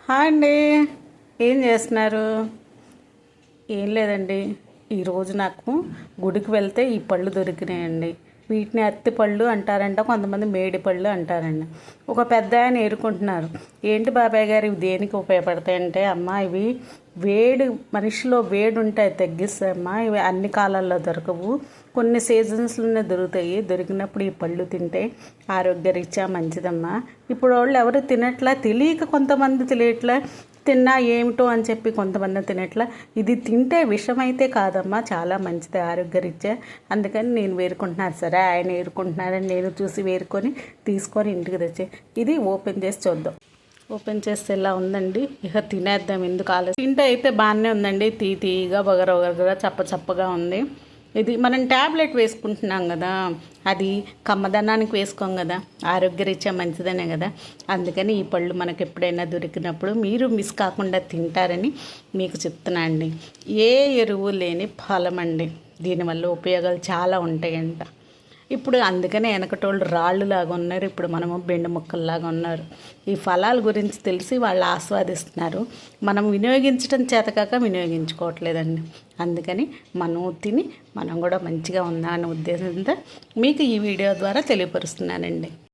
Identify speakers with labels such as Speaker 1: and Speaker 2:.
Speaker 1: Hi అండి. ఏం చేస్తున్నారు? ఏం లేదండి. ఈరోజు నాకు గుడికి వెళ్తే ఈ పళ్ళు దొరికినాయండి. వీటిని అత్తి పళ్ళు అంటారంట, కొంతమంది మేడి పళ్ళు అంటారండి. ఒక పెద్ద ఆయన ఏరుకుంటున్నారు. ఏంటి బాబాయ్ గారు ఇవి దేనికి ఉపయోగపడతాయంటే, అమ్మ ఇవి వేడి, మనిషిలో వేడి ఉంటాయి తగ్గిస్తాయమ్మా. ఇవి అన్ని కాలాల్లో దొరకవు, కొన్ని సీజన్స్లోనే దొరుకుతాయి. దొరికినప్పుడు ఈ పళ్ళు తింటే ఆరోగ్యరీత్యా మంచిదమ్మా. ఇప్పుడు వాళ్ళు ఎవరు తినట్లా, తెలియక కొంతమంది తెలియట్లా, తిన్నా ఏమిటో అని చెప్పి కొంతమంది తినట్లా. ఇది తింటే విషమైతే కాదమ్మా, చాలా మంచిది ఆరోగ్యరీత్యా. అందుకని నేను వేరుకుంటున్నాను. సరే ఆయన వేరుకుంటున్నారని నేను చూసి వేరుకొని తీసుకొని ఇంటికి తెచ్చే. ఇది ఓపెన్ చేసి చూద్దాం. ఓపెన్ చేస్తే ఇలా ఉందండి. ఇక తినేద్దాం, ఎందుకు ఆలోచన. తింటే అయితే బాగానే ఉందండి. తీగా బగరగా చప్పగా ఉంది. ఇది మనం ట్యాబ్లెట్ వేసుకుంటున్నాం కదా, అది కమ్మదనానికి వేసుకోం కదా, ఆరోగ్యరీత్యా మంచిదనే కదా. అందుకని ఈ పళ్ళు మనకు ఎప్పుడైనా దొరికినప్పుడు మీరు మిస్ కాకుండా తింటారని మీకు చెప్తున్నా అండి. ఏ ఎరువు లేని ఫలం అండి. దీనివల్ల ఉపయోగాలు చాలా ఉంటాయంట. ఇప్పుడు అందుకనే వెనకటోళ్ళు రాళ్ళులాగా ఉన్నారు, ఇప్పుడు మనము బెండు ముక్కల్లాగా ఉన్నారు. ఈ ఫలాల గురించి తెలిసి వాళ్ళు ఆస్వాదిస్తున్నారు, మనం వినియోగించడం చేతకాక వినియోగించుకోవట్లేదండి. అందుకని మనం తిని మనం కూడా మంచిగా ఉందా అనే ఉద్దేశంతో మీకు ఈ వీడియో ద్వారా తెలియపరుస్తున్నానండి.